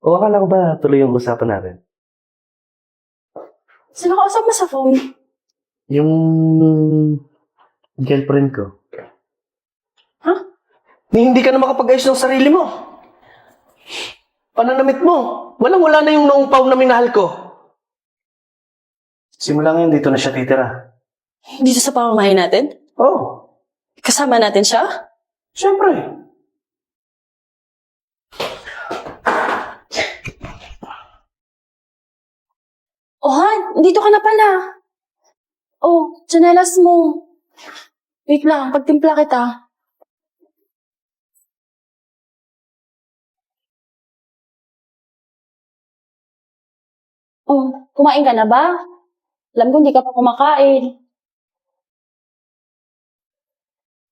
O akala ko ba tuloy yung usapan natin? Sino kausap mo sa phone? Yung girlfriend ko. Ha? Ni hindi ka na makapag-ayos ng sarili mo. Pananamit mo. Walang-wala na yung noong pao na minahal ko. Simula ngayon, dito na siya titira. Dito sa pamamahay natin? Oh, Kasama natin siya? siyempre. Oh, Han, dito ka na pala. Oh, tsinelas mo. Wait lang, pagtimpla kita. Oh, kumain ka na ba? Alam ko hindi ka pa kumakain.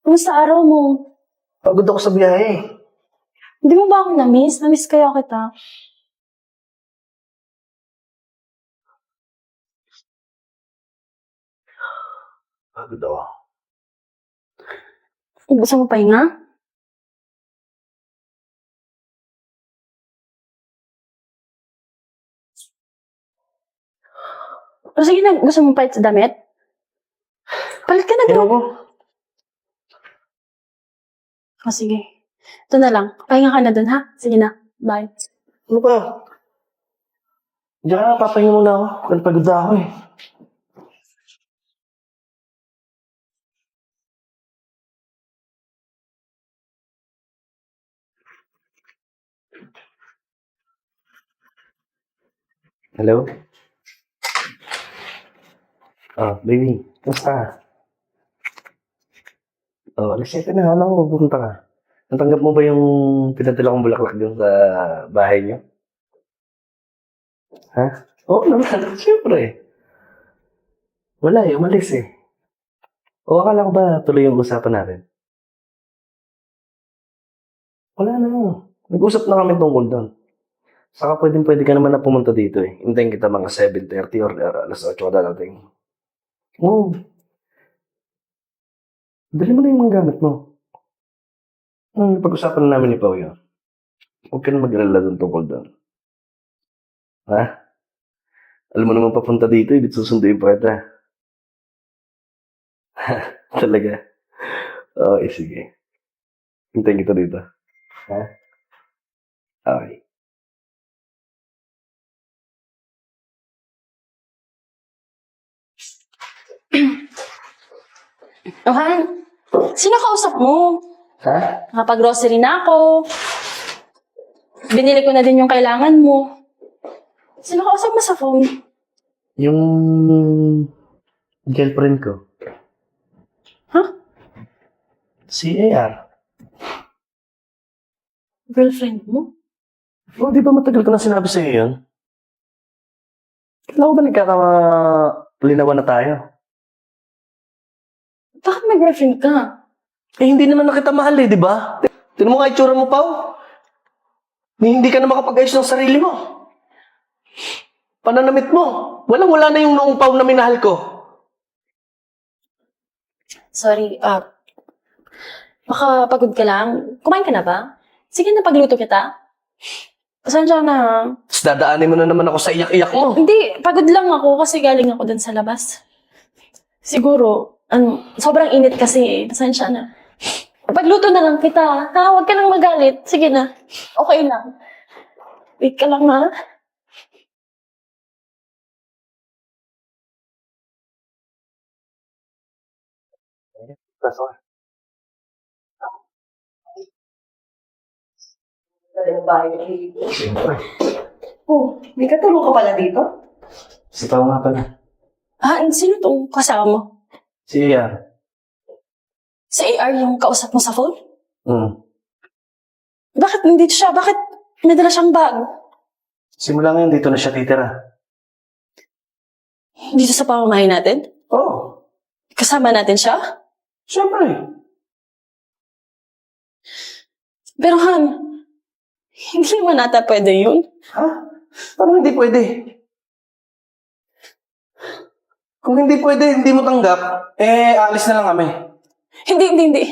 Kumusta araw mo? Pagod ako sa biyahe. Hindi mo ba ako na-miss? Na-miss kaya kita. Pagod ako. Gusto mo pahinga? O sige na, gusto mo palit sa damit? Palit ka na Ayoko. doon. O sige. Ito na lang. Pahinga ka na doon, ha? Sige na. Bye. Ano ba? Diyan ka na, papahinga muna ako. Pagod na ako eh. Hello? Baby. Kumusta? Alas 7 na. Alam ko, pupunta ka. Natanggap mo ba yung pinadala kong bulaklak dun sa bahay niyo? Ha? Oo naman. Siyempre. Wala eh. Umalis eh. O akala ko ba tuloy yung usapan natin? Wala na. Nag-usap na kami tungkol doon. Saka pwede ka naman na pumunta dito eh. Hintayin kita mga 7:30 or alas 8 ka dadating. Oo. Dali mo na yung mga gamit mo. Pag-usapan na namin ni Pao yun. Huwag ka na mag-alala doon tungkol doon. Ha? Alam mo naman papunta dito, ibig susunduin pa kita. Talaga. Okay, sige. Hintayin kita dito. Ha? Okay. Oh, Han. Sino kausap mo? Ha? Nakapag-grocery na ako. Binili ko na din yung kailangan mo. Sino kausap mo sa phone? Yung girlfriend ko. Ha? Si AR. Girlfriend mo? Oh, di ba matagal ko na sinabi sa'yo yun? Kailan ko ba nagkakalinawan na tayo? Bakit may girlfriend ka? Eh, hindi naman na kita mahal eh, di ba? Tignan mo nga itsura mo, Pao. Ni hindi ka na makapag-ayos ng sarili mo. Pananamit mo. Walang-wala na yung noong Pao na minahal ko. Sorry, baka pagod ka lang. Kumain ka na ba? Sige na, pagluto kita. Pasensya na. Tapos dadaanin mo na naman ako sa iyak-iyak mo. Hindi, pagod lang ako kasi galing ako dun sa labas. Siguro, sobrang init kasi eh. Pasensya na. Pagluto na lang kita. Ha, huwag ka nang magalit. Sige na. Okay lang. Wait ka lang ha. Siyempre. Oh, may katulong ka pala dito? Si Pao nga pala. Sino tong kasama mo? Si AR. Sa AR yung kausap mo sa phone? Bakit nandito siya? Bakit may dala siyang bag? Simula ngayon, dito na siya titira. Dito sa pamamahay natin? Oo. Kasama natin siya? Siyempre. Pero Han, hindi naman nata pwede yun. Ha? Paano hindi pwede? Kung hindi pwede, hindi mo tanggap, alis na lang kami. Hindi.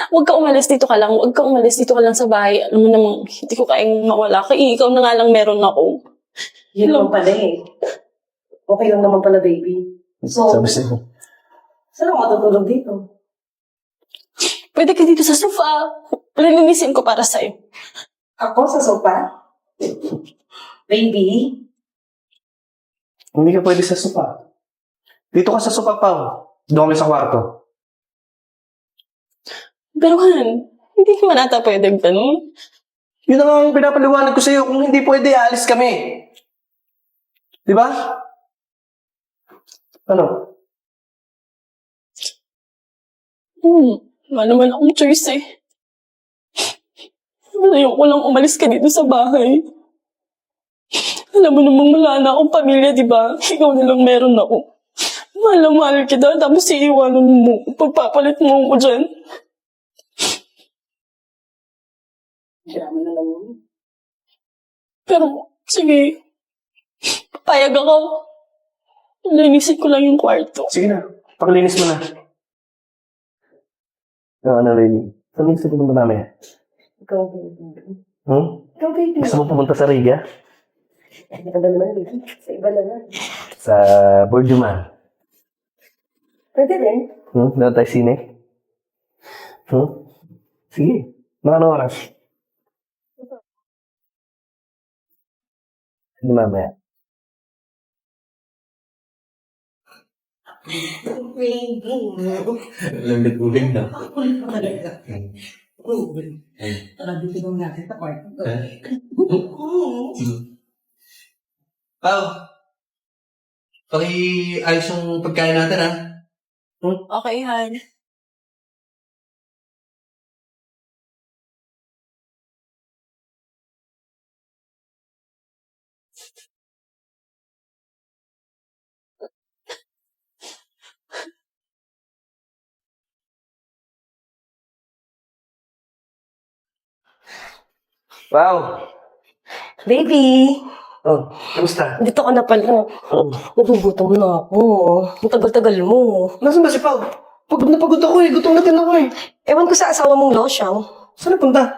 Huwag ka umalis, dito ka lang. Huwag ka umalis, dito ka lang sa bahay. Alam mo namang, hindi ko kayang mawala. Kaya ikaw na nga lang meron ako. Yun naman pala eh. Okay lang naman pala, baby. So, Sabi sa'yo. saan ako matutulog dito? Pwede ka dito sa sofa. Lilinisin ko para sa'yo. Ako sa sopa? Baby? Hindi ka pwede sa sopa. Dito ka sa sopa, Pao. Doon kami sa kwarto. Pero Han, hindi naman ata pwede ganun. Yun na nga ang pinapaliwanag ko sa'yo. Kung hindi pwede, alis kami. Di ba? Ano? Wala naman akong choice eh. Ayoko lang umalis ka dito sa bahay. Alam mo namang wala na akong pamilya, di ba? Ikaw na lang meron ako. Mahal na mahal kita, tapos iiwanan mo. Pagpapalit mo ako dyan. Drama na lang yun. Pero, sige. Papayag ako. Linisin ko lang yung kwarto. Sige na. Pakilinis mo na. Ano, Lenny? Saan yung sabihin mo namin? Ikaw, baby. Ikaw, baby. Gusto mo pumunta sa Riga? Hindi ka ba naman, baby? Sa iba na lang. Sa Borjuman? Pwede rin. Doon tayo sine? Sige. Mga ano oras? Hindi mamaya. Baby. Lamig-uling na. Tara, dito lang natin sa kwarto. Pao, paki-ayos yung pagkain natin, ha? Okay, Han. Wow! Baby! Oh, kamusta? Dito ka na pala. Nagugutom na ako. Ang tagal-tagal mo. Nasaan ba si Pao? Pagod na pagod ako eh. Gutom na din ako eh. Ewan ko sa asawa mong losyang. Saan napunta?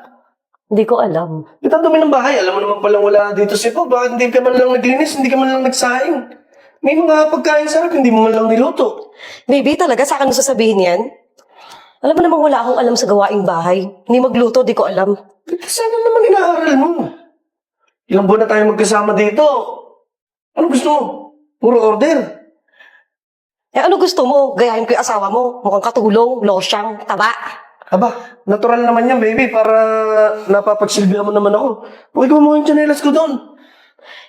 Hindi ko alam. Ito ang dumi ng bahay. Alam mo naman palang wala dito si Pao. Bakit hindi ka man lang naglinis? Hindi ka man lang nagsaing? May mga pagkain sarap. Hindi mo man lang niluto. Baby, talaga sa akin mo sasabihin yan? Alam mo namang wala akong alam sa gawaing bahay. Hindi magluto, di ko alam. Sana naman inaaral mo. Ilang buwan na tayo magkasama dito. Ano gusto mo? Puro order. Eh ano gusto mo? Gayahin ko yung asawa mo. Mukhang katulong, losyang, taba. Aba, natural naman yan, baby. Para napapagsilbihan mo naman ako. Huwag mo yung chanelas ko doon.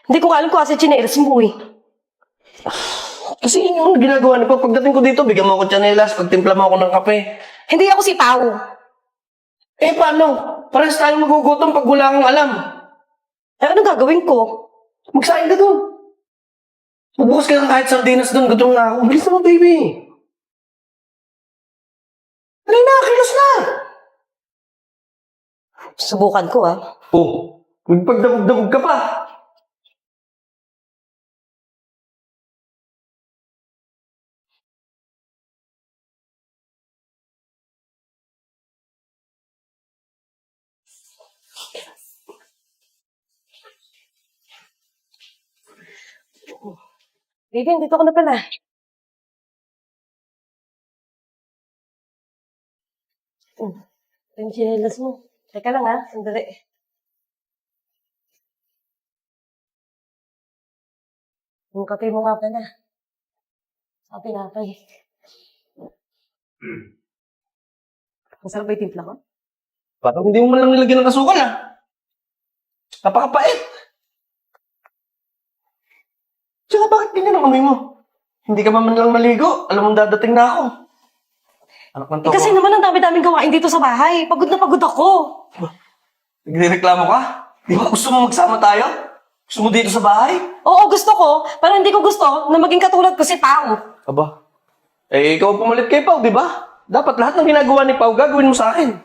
Hindi ko nga alam kung kasi chinelas mo eh. Kasi yun yung ginagawa ni Pao. Pagdating ko dito, bigyan mo ako chanelas. Pagtimpla mo ako ng kape. Hindi ako si Pao. Eh, paano? Parehas tayong magugutom pag wala kang alam. Eh ano gagawin ko? Magsain ka doon. Magbukas ka ng kahit sardinas doon. Gutom na ako. Bilis naman, baby. Alay na, kilos na. Subukan ko ah. Oh, magpagdabog-dabog ka pa. Baby, dito ko na pala. Yung chinelas mo. Teka lang ha, sandali. Yung kape mo nga pala. Sa pinapay. Masarap ba yung timpla ko? Parang hindi mo man lang nilagyan ng kasukal, ah. Napakapait. Tsaka bakit ganyan ang amoy mo? Hindi ka ba man lang maligo? Alam mong dadating na ako. Anak ng toko. Kasi naman ang dami-daming gawain dito sa bahay. Pagod na pagod ako. Nagrereklamo ka? Di ba gusto mo magsama tayo? Gusto mo dito sa bahay? Oo, gusto ko. Pero hindi ko gusto na maging katulad ko si Pao. Aba. Eh, ikaw ang pumalit kay Pao, di ba? Dapat lahat ng ginagawa ni Pao gagawin mo sa akin.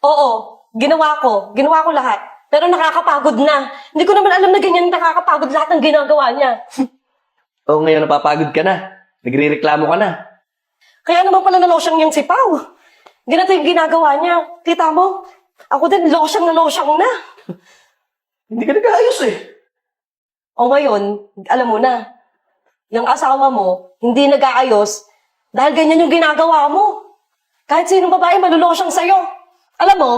Oo, ginawa ko. Ginawa ko lahat. Pero nakakapagod na. Hindi ko naman alam na ganyan nakakapagod lahat ng ginagawa niya. Oo, ngayon napapagod ka na. Nagrereklamo ka na. Kaya naman pala nalosyang yung si Pao. Ganito yung ginagawa niya. Kita mo? Ako din, losyang na. Hindi ka nag-aayos eh. O ngayon, alam mo na, yung asawa mo, hindi nag-aayos dahil ganyan yung ginagawa mo. Kahit sinong babae, malulosyang sa'yo. Alam mo,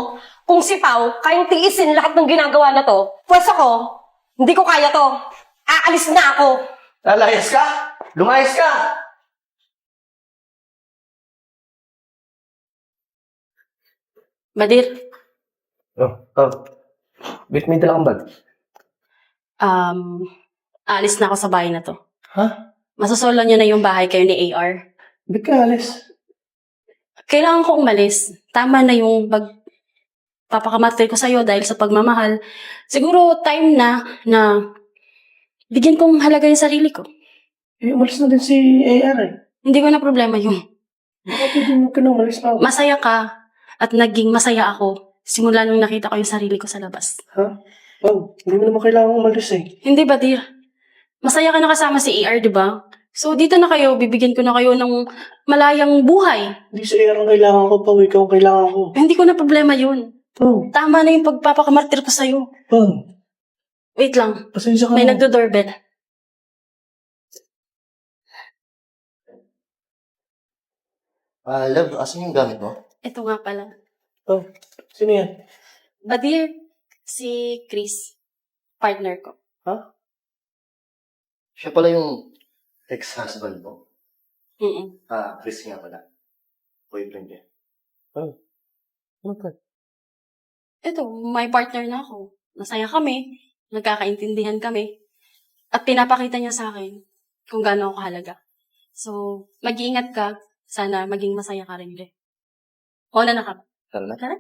kung si Pao, kayang tiisin lahat ng ginagawa na to, pwes ako, hindi ko kaya to. Aalis na ako. Lalayas ka? Lumayas ka! Badir, Oh. Wait, may dala kang bag. alis na ako sa bahay na to. Ha? Masosolo niyo na yung bahay kayo ni AR. Ba't ka alis? Kailangan ko umalis. Tama na yung papakamatay ko sa'yo dahil sa pagmamahal. Siguro time na bigyan kong halaga yung sarili ko. Eh, umalis na din si AR eh. Hindi ko na problema yung Bakit hindi ka na umalis pa? masaya ka at naging masaya ako simula nung nakita ko yung sarili ko sa labas. Oh, hindi mo naman kailangan umalis eh. Hindi ba, Dir? Masaya ka na kasama si AR, di ba? So, dito na kayo, bibigyan ko na kayo ng malayang buhay. Hindi si AR ang kailangan ko pa, ikaw ang kailangan ko. Hindi ko na problema yun. Oh, Tama na yung pagpapakamartir ko sa'yo. Wait lang. Pasensya ka May na. nagdo-doorbell. Love, asan yung gamit mo? Ito nga pala. Sino yan? Badir, si Chris. Partner ko. Siya pala yung ex-husband mo. Mm-mm. Chris nga pala. Boyfriend niya. Okay. Ito, may partner na ako. Masaya kami. Nagkakaintindihan kami. At pinapakita niya sa akin kung gaano ako kahalaga. So, mag-iingat ka. Sana maging masaya ka rin. Wala na ka. Tara na. Tara.